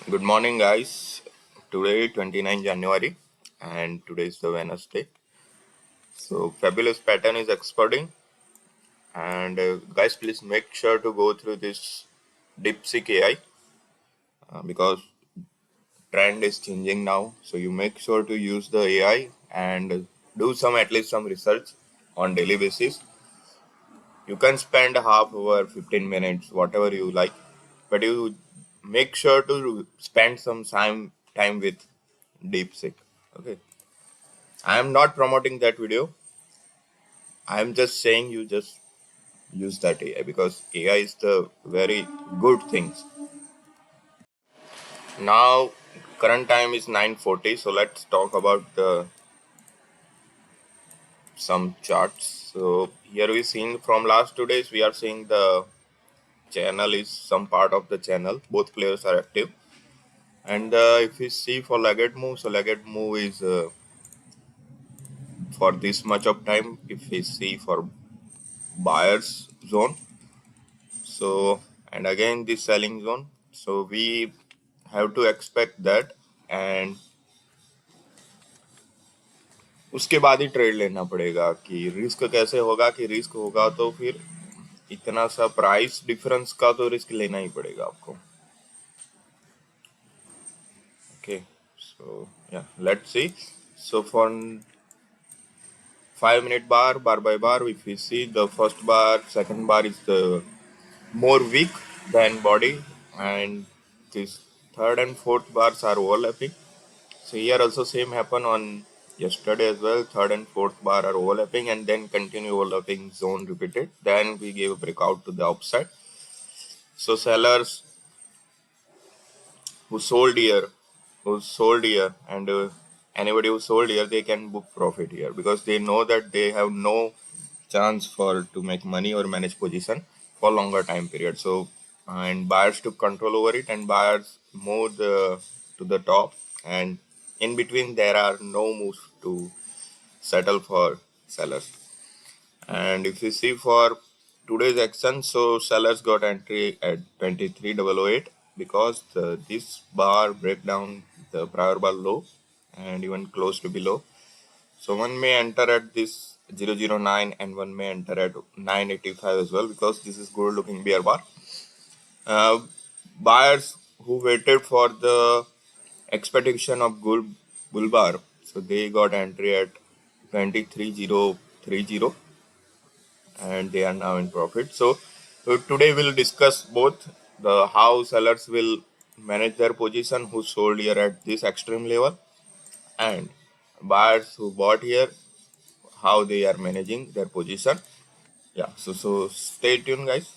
Good morning, guys. Today, 29 January, and today is the Wednesday. So, fabulous pattern is exploding, and guys, please make sure to go through this DeepSeek AI because trend is changing now. So, you make sure to use the AI and do some at least some research on daily basis. You can spend half hour, 15 minutes, whatever you like, but you make sure to spend some time with DeepSeek. Okay. I am not promoting that video. I am just saying you just use that AI because AI is the very good things. Now, current time is 9:40. So let's talk about some charts. So here we seen from last 2 days we are seeing the channel is some part of the channel. Both players are active. And if we see for lagged move, so lagged move is for this much of time. If we see for buyers zone, so and again this selling zone, so we have to expect that and उसके बाद ही trade लेना पड़ेगा कि risk कैसे होगा कि risk होगा तो फिर इतना सा प्राइस डिफरेंस का तो रिस्क लेना ही पड़ेगा आपको. Okay, so yeah, let's see. So for 5 minute bar by bar, if we see the first bar, second bar is the more weak than body, and this third and fourth bars are overlapping. So here also same happen on yesterday as well. Third and fourth bar are overlapping and then continue overlapping zone repeated. Then we gave a breakout to the upside. So sellers who sold here, and anybody who sold here, they can book profit here because they know that they have no chance for to make money or manage position for longer time period. So and buyers took control over it, and buyers moved to the top, and in between there are no moves to settle for sellers. And if you see for today's action, so sellers got entry at 23,008 because this bar break down the prior bar low and even close to below. So one may enter at this 009 and one may enter at 985 as well because this is good looking bear bar. Uh, Buyers who waited for the expectation of good bull bar, so they got entry at 23030 and they are now in profit. So today we'll discuss both the how sellers will manage their position who sold here at this extreme level, and buyers who bought here how they are managing their position. Yeah, so stay tuned, guys.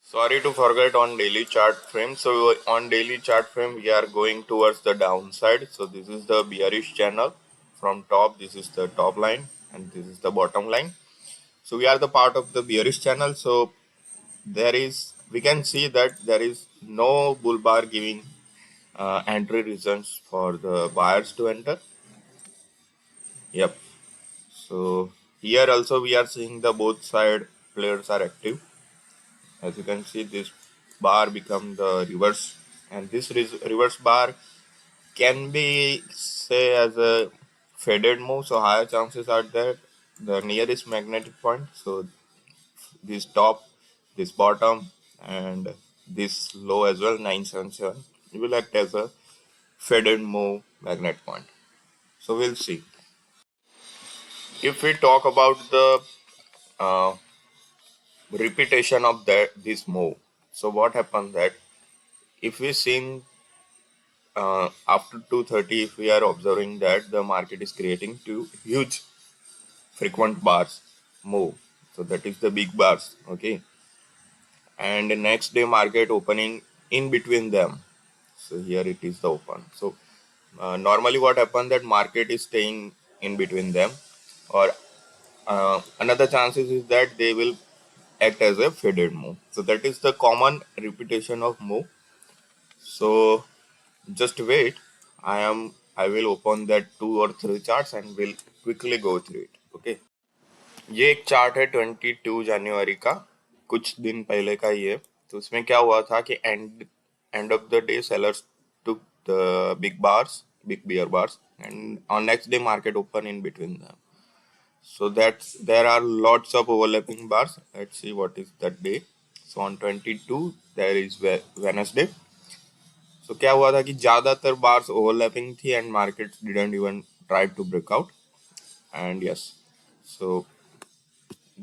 Sorry to forget on daily chart frame. So on daily chart frame we are going towards the downside. So this is the bearish channel from top. This is the top line and this is the bottom line. So we are the part of the bearish channel. So we can see that there is no bull bar giving entry reasons for the buyers to enter. Yep. So here also we are seeing the both side players are active. As you can see, this bar become the reverse, and this reverse bar can be say as a faded move. So higher chances are that the nearest magnetic point. So this top, this bottom, and this low as well, 977, it will act as a faded move magnet point. So we'll see. If we talk about the uh, repetition of this move, so what happens that if we seen after 230, if we are observing that the market is creating two huge frequent bars move, so that is the big bars, okay, and the next day market opening in between them. So here it is the open. So normally what happens that market is staying in between them, or another chances is that they will act as a faded move. So that is the common repetition of move. So just wait. I will open that 2 or 3 charts and will quickly go through it. Okay. ये एक chart है 22 जनवरी का, कुछ दिन पहले का ये. तो उसमें क्या हुआ था कि and end of the day sellers took the big bear bars, and on next day market open in between them. So that's there are lots of overlapping bars. Let's see what is that day. So on 22 there is Wednesday. So क्या हुआ था कि ज्यादातर bars overlapping थी and market didn't even try to break out and yes so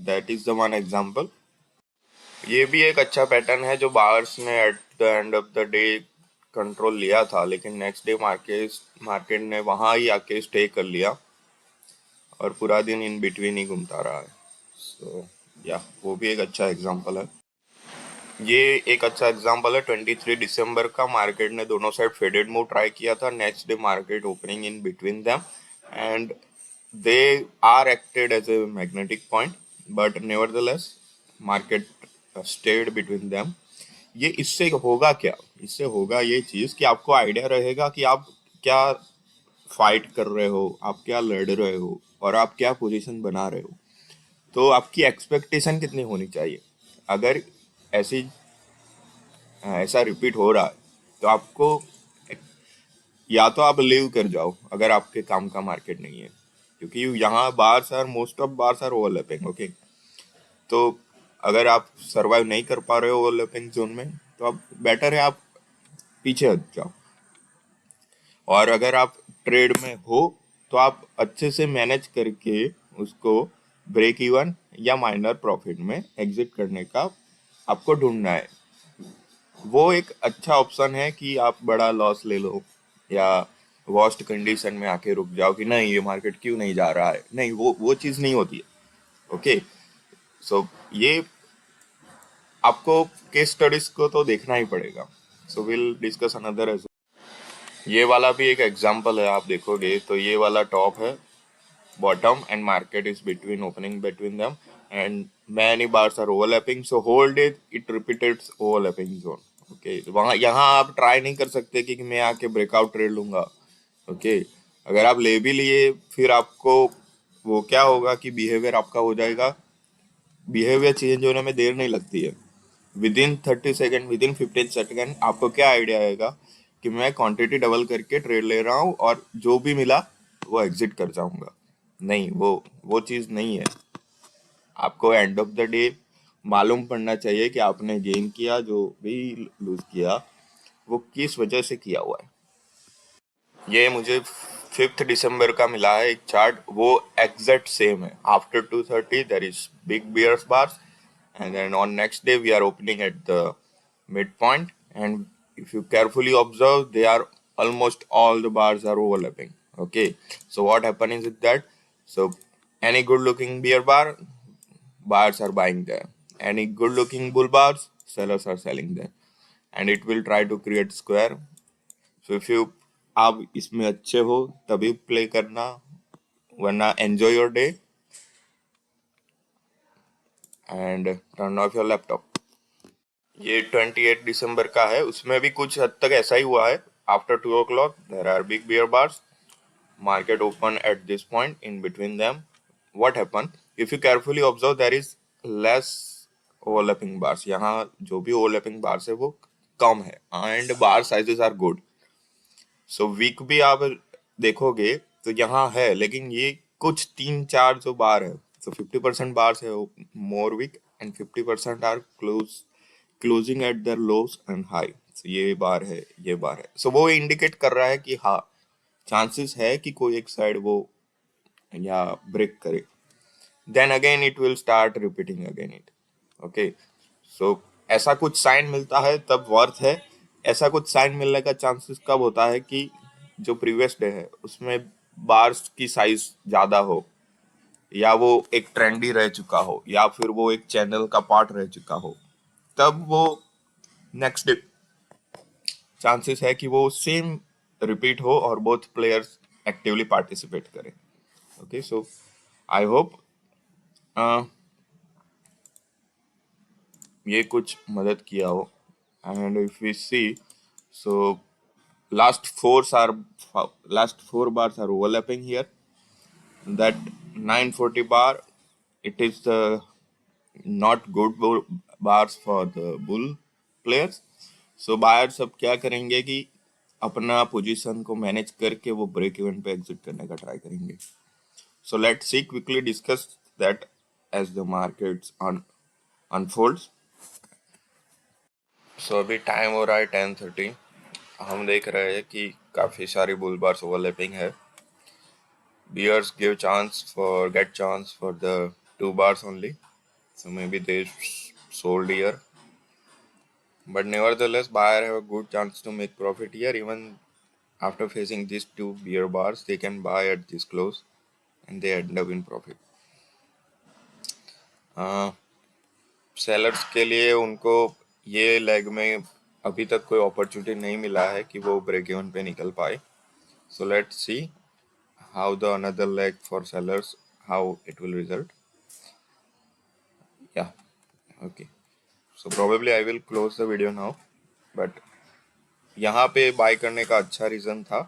that is the one example. ये भी एक अच्छा पैटर्न है जो बार्स ने at the end of the day control लिया था, लेकिन नेक्स्ट डे मार्केट ने वहां ही आके स्टे कर लिया और पूरा दिन इन बिटवीन ही घूमता रहा है. सो या वो भी एक अच्छा एग्जांपल है. ये एक अच्छा एग्जांपल है 23 दिसंबर का. मार्केट ने दोनों साइड फेडेड मूव ट्राई किया था. Next day market opening in between them and they are acted as a magnetic point, but nevertheless market stayed between them. ये इससे होगा क्या? इससे होगा ये चीज कि आपको आइडिया रहेगा कि आप क्या फाइट कर रहे हो, आप क्या लड़ रहे हो और आप क्या पोजीशन बना रहे हो. तो आपकी एक्सपेक्टेशन कितनी होनी चाहिए. अगर ऐसी ऐसा रिपीट हो रहा है तो आपको या तो आप लीव कर जाओ अगर आपके काम का मार्केट नहीं है, क्योंकि यहाँ bars are most of bars are overlapping. Okay, तो अगर आप सरवाइव नहीं कर पा रहे हो ओवरलैपिंग जोन में तो आप बेटर है आप पीछे हट जाओ. और अगर आप ट्रेड में हो तो आप अच्छे से मैनेज करके उसको ब्रेक इवन या माइनर प्रॉफिट में एग्जिट करने का आपको ढूंढना है. वो एक अच्छा ऑप्शन है कि आप बड़ा लॉस ले लो या वर्स्ट कंडीशन में आके रुक जाओ कि नहीं ये मार्केट क्यों नहीं जा रहा है. नहीं, वो चीज नहीं होती है. ओके, सो ये आपको केस स्टडीज को तो देखना ही पड़ेगा. So will discuss another edge. ये वाला भी एक एग्जांपल है. आप देखोगे तो ये वाला टॉप है, bottom and market is between opening between them and many bars are overlapping, so whole day it repeated overlapping zone. Okay, वहाँ यहाँ आप ट्राई नहीं कर सकते कि मैं आके ब्रेकआउट ट्रेड लूंगा. ओके, अगर आप ले भी लिए फिर आपको वो क्या होगा कि बिहेवियर आपका हो जाएगा. बिहेवियर चेंज होने में देर नहीं लगती है. With in 30 second, with in 15 second आपको क्या आइडिया आएगा कि मैं क्वांटिटी डबल करके ट्रेड ले रहा हूँ और जो भी मिला वो एग्जिट कर जाऊंगा. नहीं, वो चीज नहीं है. आपको एंड ऑफ द डे मालूम पड़ना चाहिए कि आपने गेन किया, जो भी लूज किया वो किस वजह से किया हुआ है. ये मुझे 5 दिसंबर का मिला है एक चार्ट, वो एग्जैक्ट सेम है. After 2:30 there is big bears bars and then on next day we are opening at the midpoint, and if you carefully observe they are almost all the bars are overlapping. Okay, so what happens is that, so any good looking bear bar, bars are buying there. Any good looking bull bars, sellers are selling there, and it will try to create square. So if you आप इसमें अच्छे हो तभी play करना, वरना enjoy your day and turn off your laptop. ये 28 दिसंबर का है. उसमें भी कुछ हद तक ऐसा ही हुआ है. After 2 o'clock there are big bear bars. Market open at this point. In between them, what happened? If you carefully observe, there is less overlapping bars. यहाँ जो भी overlapping bars है वो कम है and bar sizes are good. So week भी आप देखोगे तो यहाँ है, लेकिन ये कुछ 3-4 जो बार है, so 50% बार्स है more weak and 50% are closing at their lows and high. So ये बार है, ये बार है. So वो इंडिकेट कर रहा है कि हाँ चांसेस है कि कोई एक साइड वो या ब्रेक करे. Then again it will start repeating again it. Okay, so ऐसा कुछ साइन मिलता है तब वर्थ है. ऐसा कुछ साइन मिलने का चांसेस कब होता है कि जो प्रीवियस डे है उसमें बार्स की साइज ज्यादा हो, या वो एक ट्रेंडी रह चुका हो, या फिर वो एक चैनल का पार्ट रह चुका हो. तब वो नेक्स्ट डे चांसेस है कि वो सेम रिपीट हो और बोथ प्लेयर्स एक्टिवली पार्टिसिपेट करें. ओके, सो आई होप ये कुछ मदद किया हो. And if we see, so last four bars are overlapping here. That 940 bar, it is the not good bars for the bull players. So buyer सब क्या करेंगे कि अपना पोजीशन को मैनेज करके वो ब्रेक इवन पे एग्जिट करने का ट्राई करेंगे. So let see quickly discuss that as the markets unfolds. So अभी टाइम हो रहा है 10:30. हम देख रहे हैं कि काफ़ी सारी बुल बार्स ओवरलैपिंग है. Bears give get chance for the 2 bars only. So maybe they sold here. But nevertheless, buyer have a good chance to make profit here. Even after facing these 2 bear bars, they can buy at this close and they end up in profit. Sellers के लिए उनको ये leg में अभी तक कोई opportunity नहीं मिला है कि वो ब्रेक इवन पे निकल पाए. So let's see how the another leg for sellers, how it will result. Yeah, okay. So probably I will close the video now. But यहाँ पे बाय करने का अच्छा रीज़न था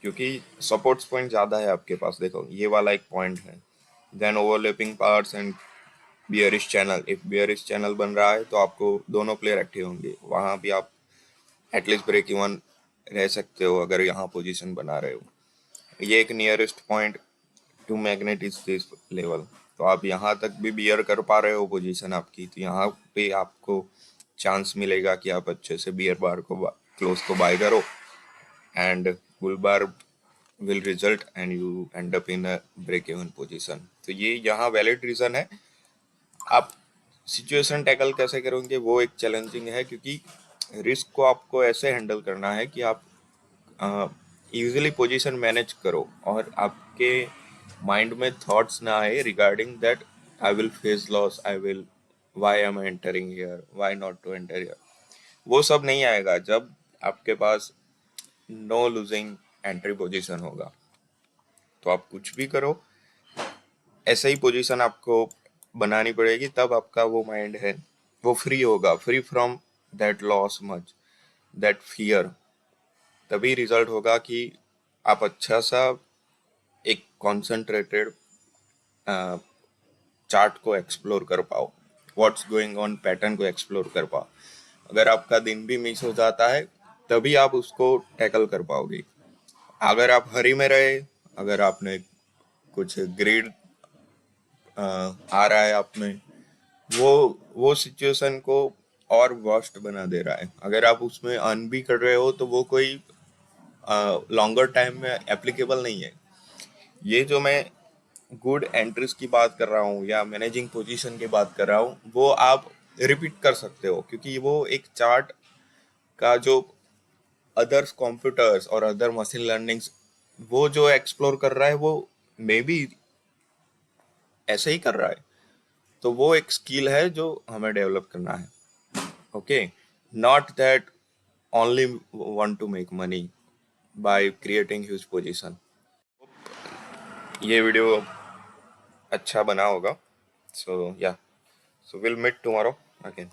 क्योंकि सपोर्ट्स पॉइंट ज़्यादा है आपके पास. देखो ये वाला एक पॉइंट है. Then overlapping parts and bearish channel. If bearish channel बन रहा है तो आपको दोनों प्लेयर एक्टिव होंगे. वहाँ भी आप एटलीस्ट ब्रेक इवन रह सकते हो अगर यहाँ पोजीशन बना रहे हो. ये एक nearest point two magnet is this level. तो आप यहाँ तक भी बियर कर पा रहे हो पोजीशन आपकी, तो यहाँ पे आपको चांस मिलेगा कि आप अच्छे से बियर बार को क्लोज को बाय करो and bull bar will result and you end up in a break even position. तो ये यहाँ वैलिड रीजन है. आप सिचुएशन टैकल कैसे करोगे वो एक चैलेंजिंग है क्योंकि रिस्क को आपको ऐसे हैंडल करना है कि आप यूजुअली पोजीशन मैनेज करो और आपके माइंड में थॉट्स ना आए regarding that I will face loss, I will why am I entering here, why not to enter here. वो सब नहीं आएगा जब आपके पास नो लूजिंग एंट्री पोजीशन होगा. तो आप कुछ भी करो ऐसे ही पोजीशन आपको बनानी पड़ेगी, तब आपका वो माइंड है वो फ्री होगा, free from that loss much, that fear. तभी रिजल्ट होगा कि आप अच्छा सा एक कॉन्सेंट्रेटेड चार्ट को एक्सप्लोर कर पाओ, व्हाट्स गोइंग ऑन पैटर्न को एक्सप्लोर कर पाओ. अगर आपका दिन भी मिस हो जाता है तभी आप उसको टैकल कर पाओगे. अगर आप हरी में रहे, अगर आपने कुछ ग्रीड आ रहा है आप में, वो सिचुएशन को और वर्स्ट बना दे रहा है. अगर आप उसमें अर्न भी कर रहे हो तो वो कोई लॉन्गर टाइम में एप्लीकेबल नहीं है. ये जो मैं गुड एंट्रीज की बात कर रहा हूँ या मैनेजिंग पोजीशन की बात कर रहा हूँ वो आप रिपीट कर सकते हो क्योंकि वो एक चार्ट का जो अदर्स कंप्यूटर्स और अदर मशीन लर्निंग्स वो जो एक्सप्लोर कर रहा है वो मे बी ऐसे ही कर रहा है. तो वो एक स्किल है जो हमें डेवलप करना है. Okay, not that only want to make money by creating huge position. ये वीडियो अच्छा बना होगा. So yeah, so will meet tomorrow again.